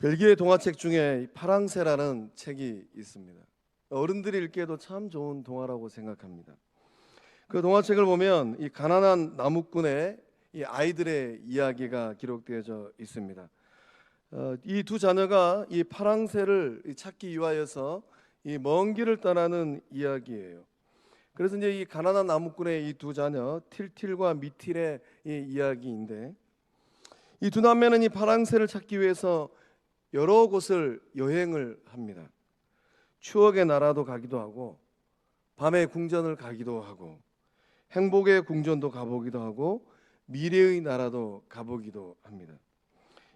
벨기에 동화책 중에 파랑새라는 책이 있습니다. 어른들이 읽기에도 참 좋은 동화라고 생각합니다. 그 동화책을 보면 이 가난한 나무꾼의 이 아이들의 이야기가 기록되어져 있습니다. 이 두 자녀가 이 파랑새를 찾기 위하여서 이 먼 길을 떠나는 이야기예요. 그래서 이제 이 가난한 나무꾼의 이 두 자녀 틸틸과 미틸의 이 이야기인데, 이 두 남매는 이 파랑새를 찾기 위해서 여러 곳을 여행을 합니다. 추억의 나라도 가기도 하고, 밤의 궁전을 가기도 하고, 행복의 궁전도 가보기도 하고, 미래의 나라도 가보기도 합니다.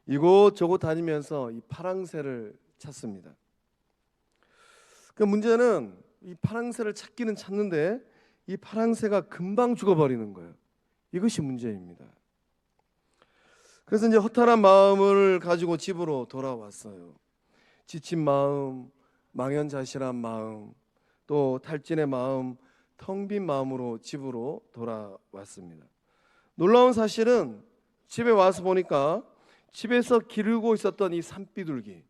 이곳저곳 다니면서 이 파랑새를 찾습니다. 그 문제는 이 파랑새를 찾기는 찾는데 이 파랑새가 금방 죽어버리는 거예요. 이것이 문제입니다. 그래서 이제 허탈한 마음을 가지고 집으로 돌아왔어요. 지친 마음, 망연자실한 마음, 또 탈진의 마음, 텅 빈 마음으로 집으로 돌아왔습니다. 놀라운 사실은 집에 와서 보니까 집에서 기르고 있었던 이 산비둘기,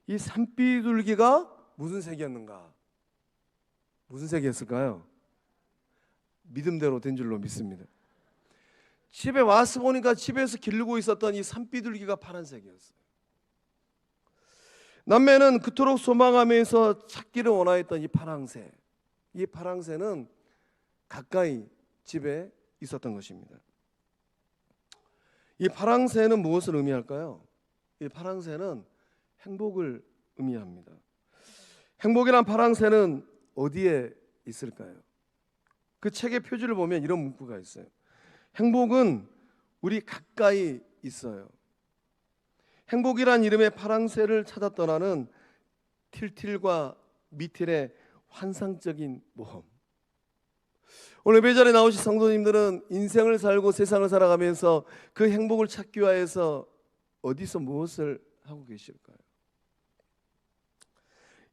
이 산비둘기가 무슨 색이었는가? 무슨 색이었을까요? 믿음대로 된 줄로 믿습니다. 집에 와서 보니까 집에서 기르고 있었던 이 산비둘기가 파란색이었어요. 남매는 그토록 소망하면서 찾기를 원하였던 이 파랑새, 이 파랑새는 가까이 집에 있었던 것입니다. 이 파랑새는 무엇을 의미할까요? 이 파랑새는 행복을 의미합니다. 행복이란 파랑새는 어디에 있을까요? 그 책의 표지를 보면 이런 문구가 있어요. 행복은 우리 가까이 있어요. 행복이란 이름의 파랑새를 찾아 떠나는 틸틸과 미틸의 환상적인 모험. 오늘 예배자리에 나오신 성도님들은 인생을 살고 세상을 살아가면서 그 행복을 찾기 위해서 어디서 무엇을 하고 계실까요?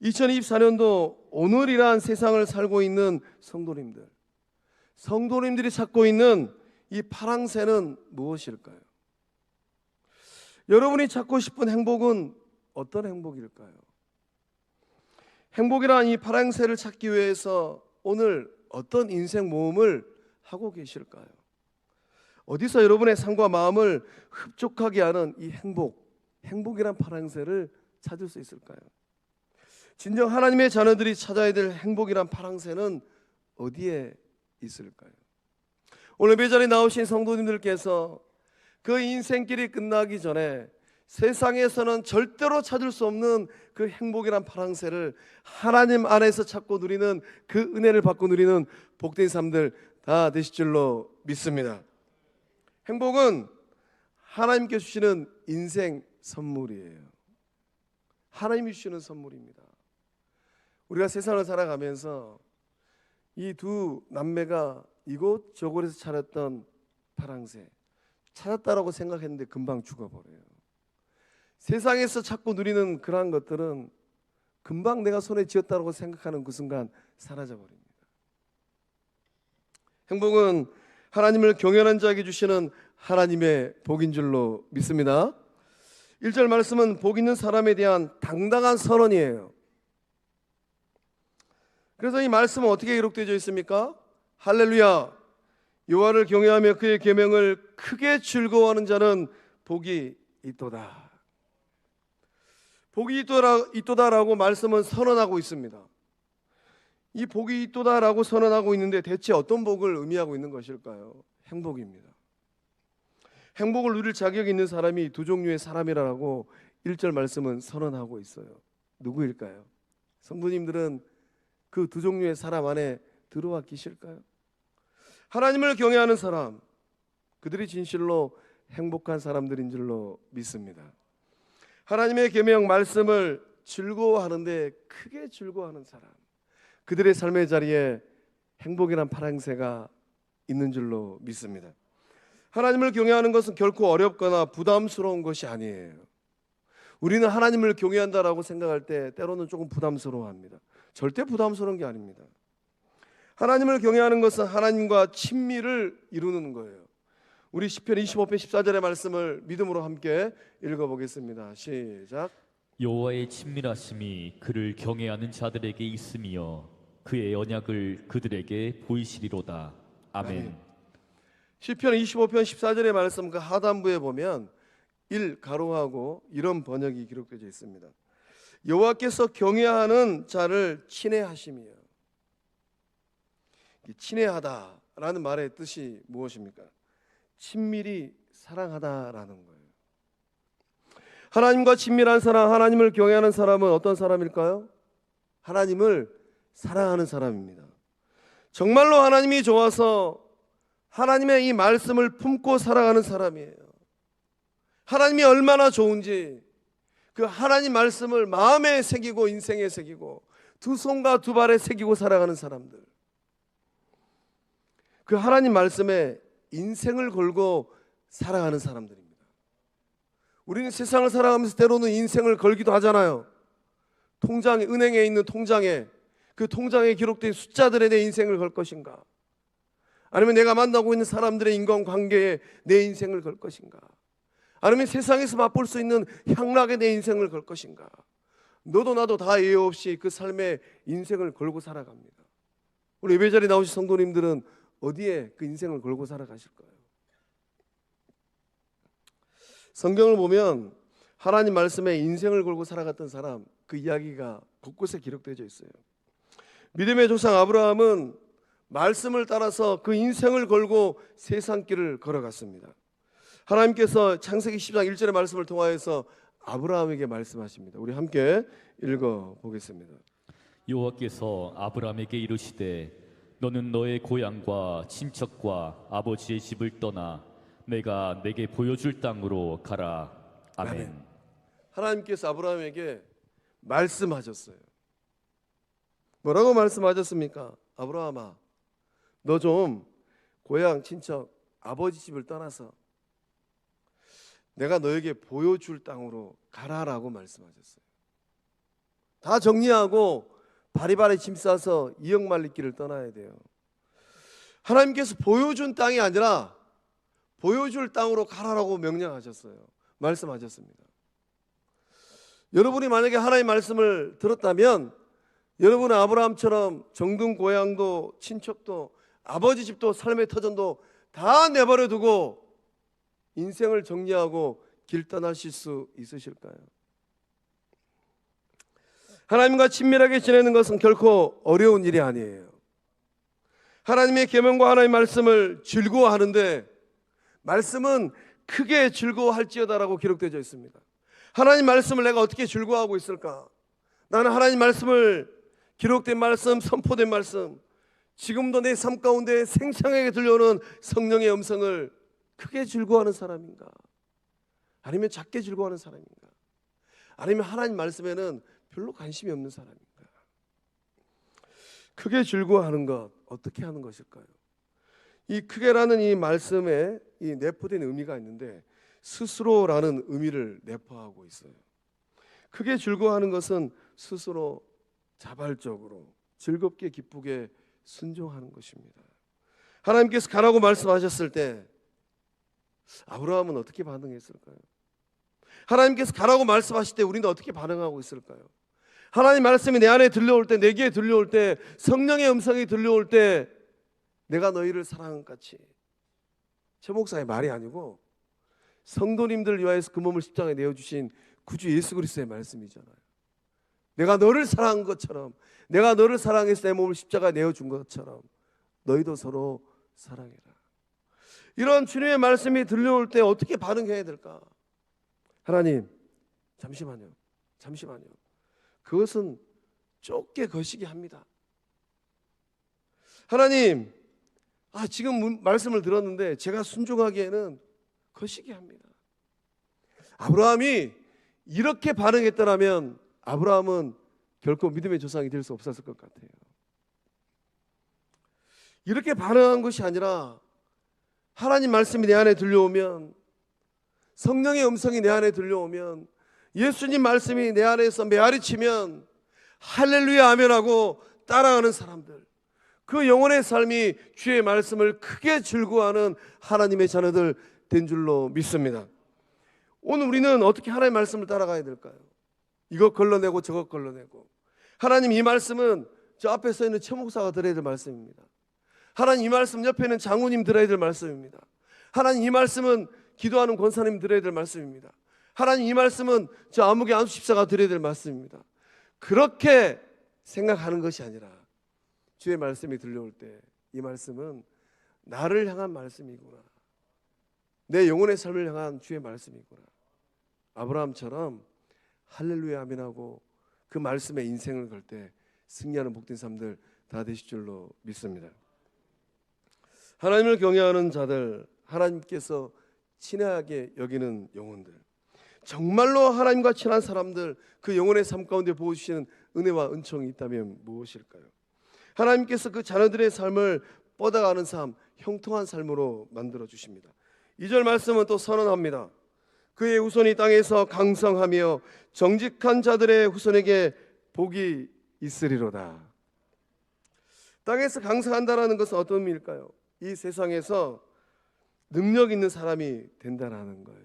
2024년도 오늘이란 세상을 살고 있는 성도님들이 찾고 있는 이 파랑새는 무엇일까요? 여러분이 찾고 싶은 행복은 어떤 행복일까요? 행복이란 이 파랑새를 찾기 위해서 오늘 어떤 인생 모험을 하고 계실까요? 어디서 여러분의 삶과 마음을 흡족하게 하는 이 행복이란 파랑새를 찾을 수 있을까요? 진정 하나님의 자녀들이 찾아야 될 행복이란 파랑새는 어디에 있을까요? 오늘 예배자리에 나오신 성도님들께서 그 인생길이 끝나기 전에 세상에서는 절대로 찾을 수 없는 그 행복이란 파랑새를 하나님 안에서 찾고 누리는 그 은혜를 받고 누리는 복된 삶들 다 되실 줄로 믿습니다. 행복은 하나님께 주시는 인생 선물이에요. 하나님이 주시는 선물입니다. 우리가 세상을 살아가면서 이 두 남매가 이곳저곳에서 찾았던 파랑새, 찾았다라고 생각했는데 금방 죽어버려요. 세상에서 찾고 누리는 그러한 것들은 금방 내가 손에 쥐었다고 생각하는 그 순간 사라져버립니다. 행복은 하나님을 경외하는 자에게 주시는 하나님의 복인 줄로 믿습니다. 1절 말씀은 복 있는 사람에 대한 당당한 선언이에요. 그래서 이 말씀은 어떻게 기록되어 있습니까? 할렐루야, 여호와를 경외하며 그의 계명을 크게 즐거워하는 자는 복이 있도다. 복이 있도다라고 말씀은 선언하고 있습니다. 이 복이 있도다라고 선언하고 있는데 대체 어떤 복을 의미하고 있는 것일까요? 행복입니다. 행복을 누릴 자격이 있는 사람이 두 종류의 사람이라고 1절 말씀은 선언하고 있어요. 누구일까요? 성도님들은 그 두 종류의 사람 안에 들어와 계실까요? 하나님을 경외하는 사람, 그들이 진실로 행복한 사람들인 줄로 믿습니다. 하나님의 계명 말씀을 즐거워하는데 크게 즐거워하는 사람, 그들의 삶의 자리에 행복이란 파랑새가 있는 줄로 믿습니다. 하나님을 경외하는 것은 결코 어렵거나 부담스러운 것이 아니에요. 우리는 하나님을 경외한다라고 생각할 때 때로는 조금 부담스러워합니다. 절대 부담스러운 게 아닙니다. 하나님을 경외하는 것은 하나님과 친밀을 이루는 거예요. 우리 시편 25편 14절의 말씀을 믿음으로 함께 읽어보겠습니다. 시작. 여호와의 친밀하심이 그를 경외하는 자들에게 있으며 그의 언약을 그들에게 보이시리로다. 아멘. 아멘. 시편 25편 14절의 말씀 그 하단부에 보면 1 가로하고 이런 번역이 기록되어 있습니다. 여호와께서 경외하는 자를 친애하심이요. 친애하다라는 말의 뜻이 무엇입니까? 친밀히 사랑하다라는 거예요. 하나님과 친밀한 사람, 하나님을 경외하는 사람은 어떤 사람일까요? 하나님을 사랑하는 사람입니다. 정말로 하나님이 좋아서 하나님의 이 말씀을 품고 살아가는 사람이에요. 하나님이 얼마나 좋은지 그 하나님 말씀을 마음에 새기고 인생에 새기고 두 손과 두 발에 새기고 살아가는 사람들, 그 하나님 말씀에 인생을 걸고 살아가는 사람들입니다. 우리는 세상을 살아가면서 때로는 인생을 걸기도 하잖아요. 통장에, 은행에 있는 통장에, 그 통장에 기록된 숫자들에 내 인생을 걸 것인가? 아니면 내가 만나고 있는 사람들의 인간관계에 내 인생을 걸 것인가? 아니면 세상에서 맛볼 수 있는 향락에 내 인생을 걸 것인가? 너도 나도 다 예외 없이 그 삶에 인생을 걸고 살아갑니다. 우리 예배 자리에 나오신 성도님들은 어디에 그 인생을 걸고 살아가실 거예요? 성경을 보면 하나님 말씀에 인생을 걸고 살아갔던 사람, 그 이야기가 곳곳에 기록되어 있어요. 믿음의 조상 아브라함은 말씀을 따라서 그 인생을 걸고 세상길을 걸어갔습니다. 하나님께서 창세기 10장 1절의 말씀을 통하여서 아브라함에게 말씀하십니다. 우리 함께 읽어보겠습니다. 여호와께서 아브라함에게 이르시되 너는 너의 고향과 친척과 아버지의 집을 떠나 내가 내게 보여줄 땅으로 가라. 아멘. 아멘. 하나님께서 아브라함에게 말씀하셨어요. 뭐라고 말씀하셨습니까? 아브라함아, 너 좀 고향 친척 아버지 집을 떠나서 내가 너에게 보여줄 땅으로 가라라고 말씀하셨어요. 다 정리하고 바리바리 짐 싸서 이역말리길을 떠나야 돼요. 하나님께서 보여준 땅이 아니라 보여줄 땅으로 가라라고 명령하셨어요. 말씀하셨습니다. 여러분이 만약에 하나님의 말씀을 들었다면 여러분은 아브라함처럼 정든 고향도 친척도 아버지 집도 삶의 터전도 다 내버려 두고 인생을 정리하고 길 떠나실 수 있으실까요? 하나님과 친밀하게 지내는 것은 결코 어려운 일이 아니에요. 하나님의 계명과 하나님의 말씀을 즐거워하는데 말씀은 크게 즐거워할지어다라고 기록되어 있습니다. 하나님 말씀을 내가 어떻게 즐거워하고 있을까? 나는 하나님 말씀을, 기록된 말씀, 선포된 말씀, 지금도 내 삶 가운데 생생하게 들려오는 성령의 음성을 크게 즐거워하는 사람인가? 아니면 작게 즐거워하는 사람인가? 아니면 하나님 말씀에는 별로 관심이 없는 사람인가? 크게 즐거워하는 것, 어떻게 하는 것일까요? 이 크게라는 이 말씀에 이 내포된 의미가 있는데 스스로라는 의미를 내포하고 있어요. 크게 즐거워하는 것은 스스로 자발적으로 즐겁게 기쁘게 순종하는 것입니다. 하나님께서 가라고 말씀하셨을 때 아브라함은 어떻게 반응했을까요? 하나님께서 가라고 말씀하실 때 우리는 어떻게 반응하고 있을까요? 하나님 말씀이 내 안에 들려올 때, 내 귀에 들려올 때, 성령의 음성이 들려올 때 내가 너희를 사랑한 같이, 최 목사의 말이 아니고 성도님들을 위하여서 그 몸을 십자가에 내어주신 구주 예수 그리스도의 말씀이잖아요. 내가 너를 사랑한 것처럼, 내가 너를 사랑해서 내 몸을 십자가에 내어준 것처럼 너희도 서로 사랑해라. 이런 주님의 말씀이 들려올 때 어떻게 반응해야 될까? 하나님, 잠시만요. 그것은 좁게 거시기 합니다. 하나님, 지금 말씀을 들었는데 제가 순종하기에는 거시기 합니다. 아브라함이 이렇게 반응했더라면 아브라함은 결코 믿음의 조상이 될 수 없었을 것 같아요. 이렇게 반응한 것이 아니라 하나님 말씀이 내 안에 들려오면, 성령의 음성이 내 안에 들려오면, 예수님 말씀이 내 안에서 메아리치면 할렐루야 아멘하고 따라가는 사람들, 그 영혼의 삶이 주의 말씀을 크게 즐거워하는 하나님의 자녀들 된 줄로 믿습니다. 오늘 우리는 어떻게 하나님의 말씀을 따라가야 될까요? 이거 걸러내고 저거 걸러내고. 하나님, 이 말씀은 저 앞에 서 있는 최 목사가 들어야 될 말씀입니다. 하나님, 이 말씀 옆에 있는 장로님 들어야 될 말씀입니다. 하나님, 이 말씀은 기도하는 권사님 들어야 될 말씀입니다. 하나님, 이 말씀은 저 아무개 안수집사가 들어야 될 말씀입니다. 그렇게 생각하는 것이 아니라 주의 말씀이 들려올 때 이 말씀은 나를 향한 말씀이구나, 내 영혼의 삶을 향한 주의 말씀이구나. 아브라함처럼 할렐루야 아멘하고 그 말씀에 인생을 걸 때 승리하는 복된 삶들 다 되실 줄로 믿습니다. 하나님을 경외하는 자들, 하나님께서 친하게 여기는 영혼들, 정말로 하나님과 친한 사람들, 그 영혼의 삶 가운데 보여주시는 은혜와 은총이 있다면 무엇일까요? 하나님께서 그 자녀들의 삶을 뻗어가는 삶, 형통한 삶으로 만들어 주십니다. 2절 말씀은 또 선언합니다. 그의 후손이 땅에서 강성하며 정직한 자들의 후손에게 복이 있으리로다. 땅에서 강성한다라는 것은 어떤 의미일까요? 이 세상에서 능력 있는 사람이 된다라는 거예요.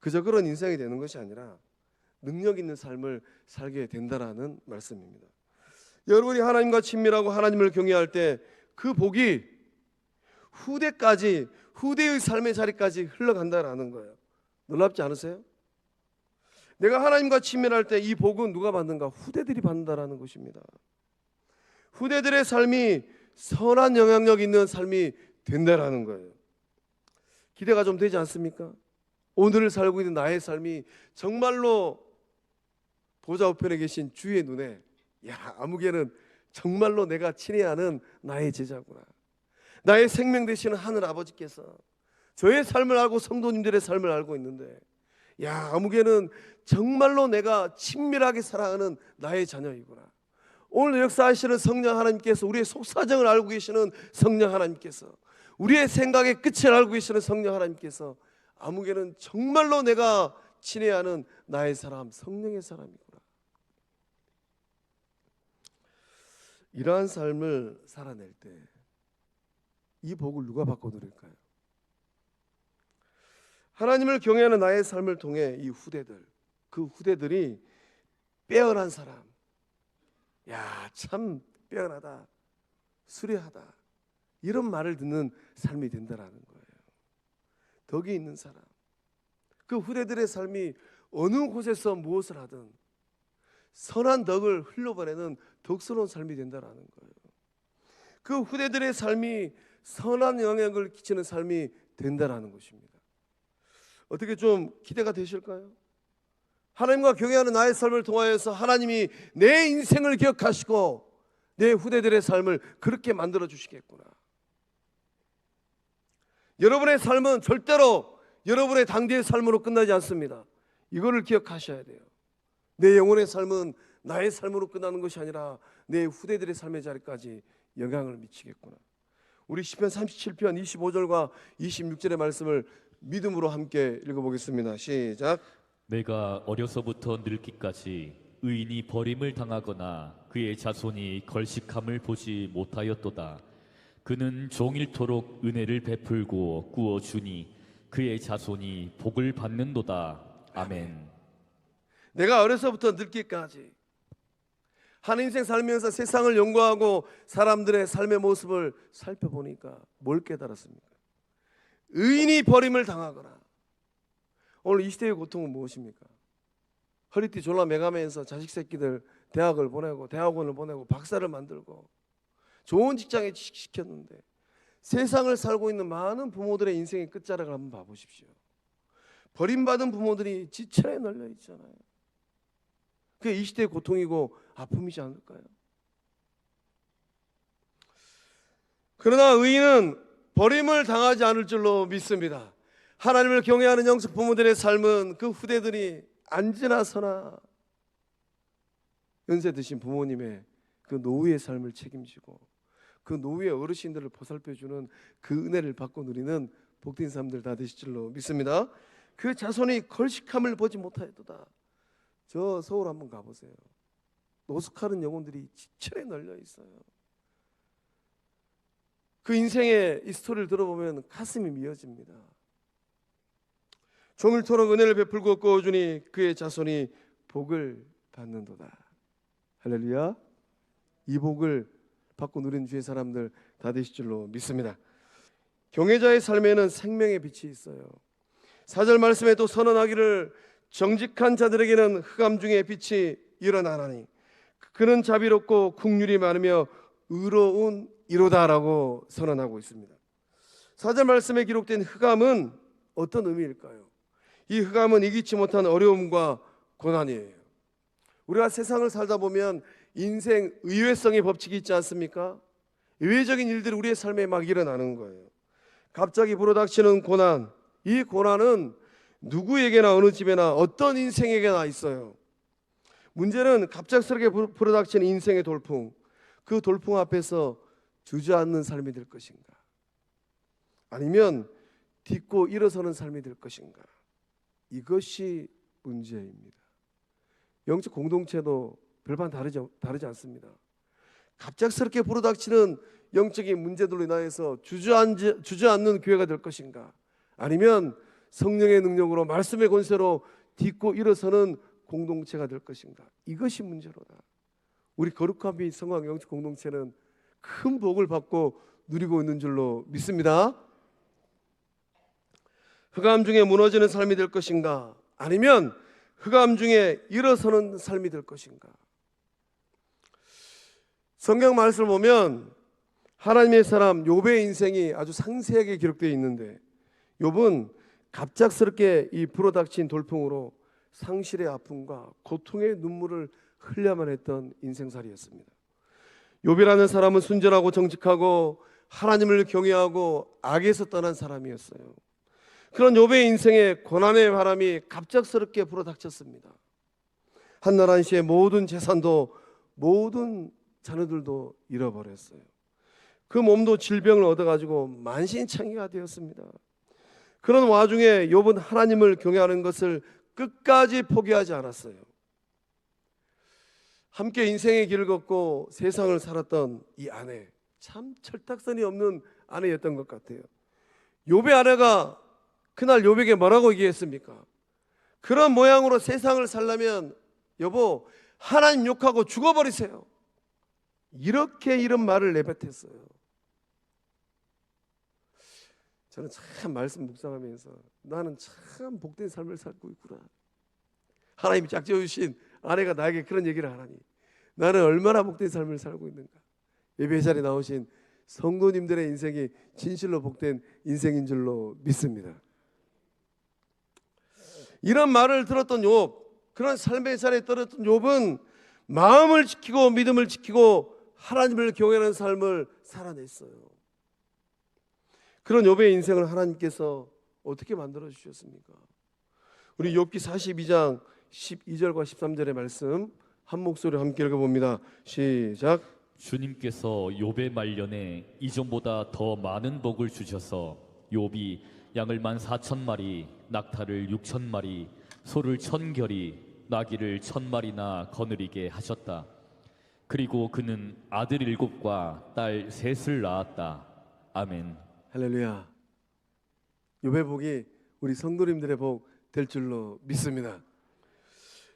그저 그런 인생이 되는 것이 아니라 능력 있는 삶을 살게 된다라는 말씀입니다. 여러분이 하나님과 친밀하고 하나님을 경외할 때 그 복이 후대까지, 후대의 삶의 자리까지 흘러간다라는 거예요. 놀랍지 않으세요? 내가 하나님과 친밀할 때 이 복은 누가 받는가? 후대들이 받는다라는 것입니다. 후대들의 삶이 선한 영향력 있는 삶이 된다라는 거예요. 기대가 좀 되지 않습니까? 오늘을 살고 있는 나의 삶이 정말로 보좌 우편에 계신 주의 눈에, 야, 아무개는 정말로 내가 친해야 하는 나의 제자구나, 나의 생명 되시는 하늘 아버지께서 저의 삶을 알고 성도님들의 삶을 알고 있는데, 야, 아무개는 정말로 내가 친밀하게 사랑하는 나의 자녀이구나. 오늘 역사하시는 성령 하나님께서, 우리의 속사정을 알고 계시는 성령 하나님께서, 우리의 생각의 끝을 알고 계시는 성령 하나님께서, 아무개는 정말로 내가 친해야 하는 나의 사람, 성령의 사람이구나. 이러한 삶을 살아낼 때 이 복을 누가 받고 누릴까요? 하나님을 경외하는 나의 삶을 통해 이 후대들, 그 후대들이 빼어난 사람, 야, 참 빼어나다, 수려하다, 이런 말을 듣는 삶이 된다라는 거예요. 덕이 있는 사람, 그 후대들의 삶이 어느 곳에서 무엇을 하든 선한 덕을 흘려보내는 덕스러운 삶이 된다라는 거예요. 그 후대들의 삶이 선한 영향을 끼치는 삶이 된다라는 것입니다. 어떻게 좀 기대가 되실까요? 하나님과 경외하는 나의 삶을 통하여서 하나님이 내 인생을 기억하시고 내 후대들의 삶을 그렇게 만들어 주시겠구나. 여러분의 삶은 절대로 여러분의 당대의 삶으로 끝나지 않습니다. 이거를 기억하셔야 돼요. 내 영혼의 삶은 나의 삶으로 끝나는 것이 아니라 내 후대들의 삶의 자리까지 영향을 미치겠구나. 우리 시편 37편 25절과 26절의 말씀을 믿음으로 함께 읽어보겠습니다. 시작. 내가 어려서부터 늙기까지 의인이 버림을 당하거나 그의 자손이 걸식함을 보지 못하였도다. 그는 종일토록 은혜를 베풀고 꾸어주니 그의 자손이 복을 받는도다. 아멘. 내가 어려서부터 늙기까지 한 인생 살면서 세상을 연구하고 사람들의 삶의 모습을 살펴보니까 뭘 깨달았습니까? 의인이 버림을 당하거나. 오늘 이 시대의 고통은 무엇입니까? 허리띠 졸라 매가면서 자식 새끼들 대학을 보내고 대학원을 보내고 박사를 만들고 좋은 직장에 취직시켰는데 세상을 살고 있는 많은 부모들의 인생의 끝자락을 한번 봐보십시오. 버림받은 부모들이 지천에 널려 있잖아요. 그게 이 시대의 고통이고 아픔이지 않을까요? 그러나 의인은 버림을 당하지 않을 줄로 믿습니다. 하나님을 경외하는 영적 부모들의 삶은 그 후대들이 안지나 서나 연세 드신 부모님의 그 노후의 삶을 책임지고 그 노후의 어르신들을 보살펴주는 그 은혜를 받고 누리는 복된 사람들 다 되실 줄로 믿습니다. 그 자손이 걸식함을 보지 못하였도다. 저 서울 한번 가보세요. 노숙하는 영혼들이 지천에 널려 있어요. 그 인생의 이 스토리를 들어보면 가슴이 미어집니다. 종일토록 은혜를 베풀고 꾸어주니 그의 자손이 복을 받는도다. 할렐루야. 이 복을 받고 누린 주의 사람들 다 되실 줄로 믿습니다. 경외자의 삶에는 생명의 빛이 있어요. 4절 말씀에 또 선언하기를 정직한 자들에게는 흑암 중에 빛이 일어나나니 그는 자비롭고 긍휼이 많으며 의로운 이로다라고 선언하고 있습니다. 4절 말씀에 기록된 흑암은 어떤 의미일까요? 이 흑암은 이기지 못한 어려움과 고난이에요. 우리가 세상을 살다 보면 인생 의외성의 법칙이 있지 않습니까? 의외적인 일들이 우리의 삶에 막 일어나는 거예요. 갑자기 불어닥치는 고난, 이 고난은 누구에게나 어느 집에나 어떤 인생에게나 있어요. 문제는 갑작스럽게 불어닥치는 인생의 돌풍, 그 돌풍 앞에서 주저앉는 삶이 될 것인가, 아니면 딛고 일어서는 삶이 될 것인가, 이것이 문제입니다. 영적 공동체도 별반 다르지 않습니다. 갑작스럽게 불어닥치는 영적인 문제들로 인하여서 주저앉는 교회가 될 것인가, 아니면 성령의 능력으로 말씀의 권세로 딛고 일어서는 공동체가 될 것인가, 이것이 문제로다. 우리 거룩함이 성황 영적 공동체는 큰 복을 받고 누리고 있는 줄로 믿습니다. 흑암 중에 무너지는 삶이 될 것인가, 아니면 흑암 중에 일어서는 삶이 될 것인가. 성경 말씀을 보면 하나님의 사람 욥의 인생이 아주 상세하게 기록되어 있는데, 욥은 갑작스럽게 이 불어닥친 돌풍으로 상실의 아픔과 고통의 눈물을 흘려야만 했던 인생살이였습니다. 욥이라는 사람은 순전하고 정직하고 하나님을 경외하고 악에서 떠난 사람이었어요. 그런 욥의 인생에 고난의 바람이 갑작스럽게 불어닥쳤습니다. 한날 한시에 모든 재산도 모든 자녀들도 잃어버렸어요. 그 몸도 질병을 얻어가지고 만신창이가 되었습니다. 그런 와중에 욥은 하나님을 경외하는 것을 끝까지 포기하지 않았어요. 함께 인생의 길을 걷고 세상을 살았던 이 아내, 참 철딱선이 없는 아내였던 것 같아요. 욥의 아내가 그날 욥에게 뭐라고 얘기했습니까? 그런 모양으로 세상을 살려면 여보 하나님 욕하고 죽어버리세요, 이렇게 이런 말을 내뱉었어요. 저는 참 말씀 묵상하면서 나는 참 복된 삶을 살고 있구나. 하나님이 짝지어주신 아내가 나에게 그런 얘기를 하라니 나는 얼마나 복된 삶을 살고 있는가. 예배 자리에 나오신 성도님들의 인생이 진실로 복된 인생인 줄로 믿습니다. 이런 말을 들었던 욥, 그런 삶의 자리에 떨어졌던 욥은 마음을 지키고 믿음을 지키고 하나님을 경외하는 삶을 살아냈어요. 그런 욥의 인생을 하나님께서 어떻게 만들어 주셨습니까? 우리 욥기 42장 12절과 13절의 말씀 한 목소리로 함께 읽어봅니다. 시작. 주님께서 욥의 말년에 이전보다 더 많은 복을 주셔서 욥이 양을 14,000마리, 낙타를 6,000마리, 소를 1,000결이, 나귀를 1,000마리나 거느리게 하셨다. 그리고 그는 아들 7과 딸 3을 낳았다. 아멘. 할렐루야. 욥의 복이 우리 성도님들의 복 될 줄로 믿습니다.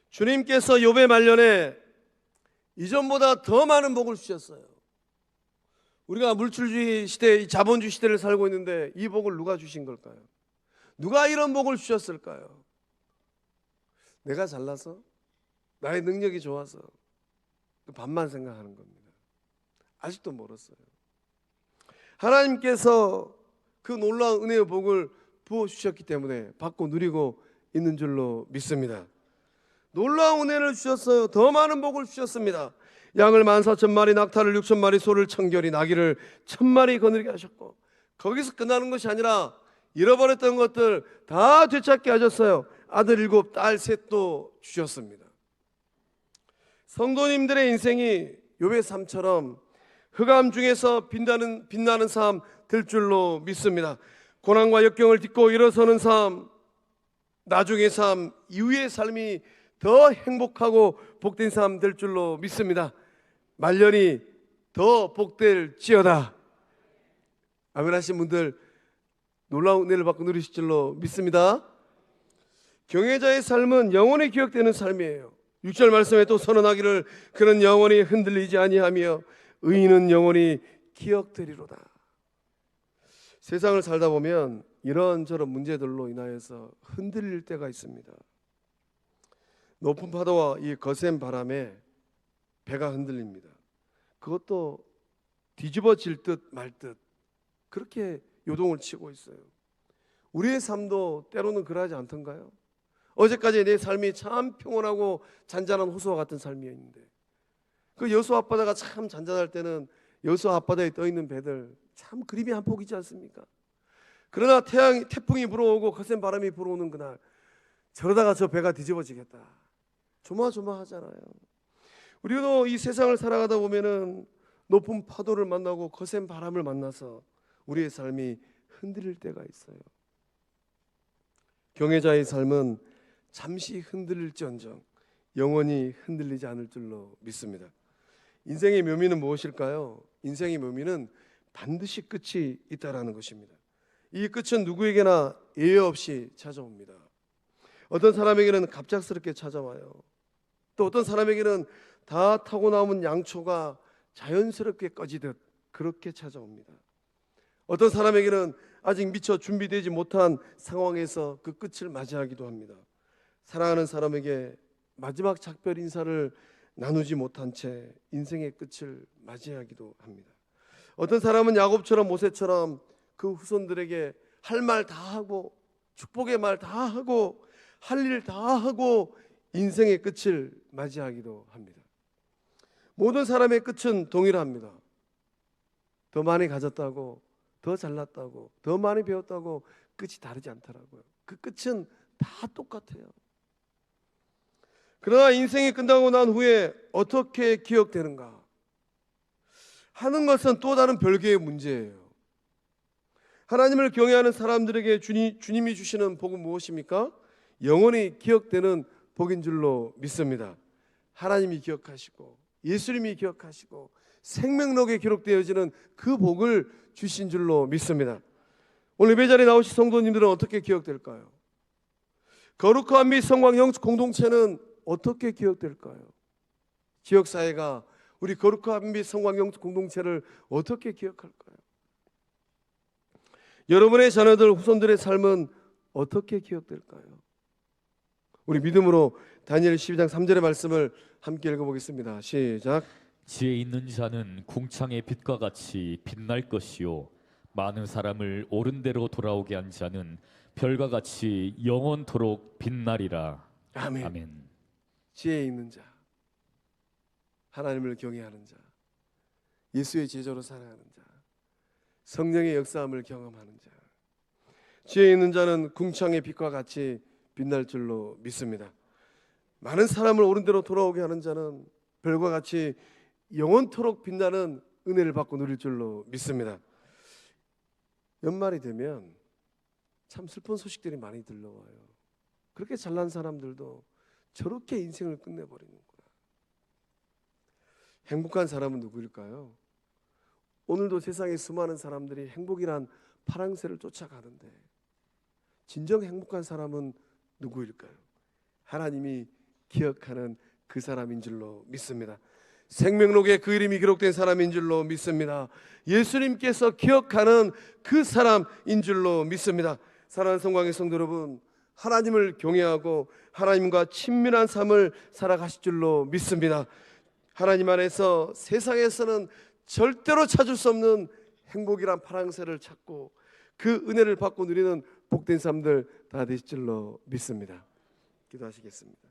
주님께서 욥의 말년에 이전보다 더 많은 복을 주셨어요. 우리가 물질주의 시대, 자본주의 시대를 살고 있는데 이 복을 누가 주신 걸까요? 누가 이런 복을 주셨을까요? 내가 잘나서? 나의 능력이 좋아서? 반만 생각하는 겁니다. 아직도 멀었어요. 하나님께서 그 놀라운 은혜의 복을 부어주셨기 때문에 받고 누리고 있는 줄로 믿습니다. 놀라운 은혜를 주셨어요. 더 많은 복을 주셨습니다. 양을 14,000마리, 낙타를 6,000마리, 소를 1,000결이, 나귀를 1,000마리 거느리게 하셨고, 거기서 끝나는 것이 아니라 잃어버렸던 것들 다 되찾게 하셨어요. 아들 7, 딸 3도 주셨습니다. 성도님들의 인생이 욥의 삶처럼 흑암 중에서 빛나는 삶 될 줄로 믿습니다. 고난과 역경을 딛고 일어서는 삶, 나중의 삶, 이후의 삶이 더 행복하고 복된 삶 될 줄로 믿습니다. 말년이 더 복될지어다. 아멘 하신 분들 놀라운 은혜를 받고 누리실 줄로 믿습니다. 경외자의 삶은 영원히 기억되는 삶이에요. 6절 말씀에 또 선언하기를 그는 영원히 흔들리지 아니하며 의인은 영원히 기억되리로다. 세상을 살다 보면 이런저런 문제들로 인하여서 흔들릴 때가 있습니다. 높은 파도와 이 거센 바람에 배가 흔들립니다. 그것도 뒤집어질 듯 말 듯 그렇게 요동을 치고 있어요. 우리의 삶도 때로는 그러하지 않던가요? 어제까지 내 삶이 참 평온하고 잔잔한 호수와 같은 삶이었는데 그 여수 앞바다가 참 잔잔할 때는 여수 앞바다에 떠있는 배들 참 그림이 한 폭이지 않습니까? 그러나 태풍이 불어오고 거센 바람이 불어오는 그날 저러다가 저 배가 뒤집어지겠다 조마조마하잖아요. 우리도 이 세상을 살아가다 보면은 높은 파도를 만나고 거센 바람을 만나서 우리의 삶이 흔들릴 때가 있어요. 경외자의 삶은 잠시 흔들릴지언정 영원히 흔들리지 않을 줄로 믿습니다. 인생의 묘미는 무엇일까요? 인생의 묘미는 반드시 끝이 있다라는 것입니다. 이 끝은 누구에게나 예외 없이 찾아옵니다. 어떤 사람에게는 갑작스럽게 찾아와요. 또 어떤 사람에게는 다 타고 나온 양초가 자연스럽게 꺼지듯 그렇게 찾아옵니다. 어떤 사람에게는 아직 미처 준비되지 못한 상황에서 그 끝을 맞이하기도 합니다. 사랑하는 사람에게 마지막 작별 인사를 나누지 못한 채 인생의 끝을 맞이하기도 합니다. 어떤 사람은 야곱처럼 모세처럼 그 후손들에게 할 말 다 하고 축복의 말 다 하고 할 일 다 하고 인생의 끝을 맞이하기도 합니다. 모든 사람의 끝은 동일합니다. 더 많이 가졌다고, 더 잘났다고, 더 많이 배웠다고 끝이 다르지 않더라고요. 그 끝은 다 똑같아요. 그러나 인생이 끝나고 난 후에 어떻게 기억되는가 하는 것은 또 다른 별개의 문제예요. 하나님을 경외하는 사람들에게 주님이 주시는 복은 무엇입니까? 영원히 기억되는 복인 줄로 믿습니다. 하나님이 기억하시고 예수님이 기억하시고 생명록에 기록되어지는 그 복을 주신 줄로 믿습니다. 오늘 예배 자리에 나오신 성도님들은 어떻게 기억될까요? 거룩한 및 성광 공동체는 어떻게 기억될까요? 지역사회가 우리 거룩한 및 성광 공동체를 어떻게 기억할까요? 여러분의 자녀들 후손들의 삶은 어떻게 기억될까요? 우리 믿음으로 다니엘 12장 3절의 말씀을 함께 읽어보겠습니다. 시작. 지혜 있는 자는 궁창의 빛과 같이 빛날 것이요 많은 사람을 옳은 대로 돌아오게 한 자는 별과 같이 영원토록 빛나리라. 아멘. 아멘. 지혜 있는 자, 하나님을 경외하는 자, 예수의 제자로 살아가는 자, 성령의 역사함을 경험하는 자, 지혜 있는 자는 궁창의 빛과 같이 빛날 줄로 믿습니다. 많은 사람을 옳은 대로 돌아오게 하는 자는 별과 같이 영원토록 빛나는 은혜를 받고 누릴 줄로 믿습니다. 연말이 되면 참 슬픈 소식들이 많이 들려와요. 그렇게 잘난 사람들도 저렇게 인생을 끝내버리는구나. 행복한 사람은 누구일까요? 오늘도 세상에 수많은 사람들이 행복이란 파랑새를 쫓아가는데 진정 행복한 사람은 누구일까요? 하나님이 기억하는 그 사람인 줄로 믿습니다. 생명록에 그 이름이 기록된 사람인 줄로 믿습니다. 예수님께서 기억하는 그 사람인 줄로 믿습니다. 사랑하는 성광의 성도 여러분, 하나님을 경외하고 하나님과 친밀한 삶을 살아가실 줄로 믿습니다. 하나님 안에서 세상에서는 절대로 찾을 수 없는 행복이란 파랑새를 찾고 그 은혜를 받고 누리는 복된 삶들 다 되실 줄로 믿습니다. 기도하시겠습니다.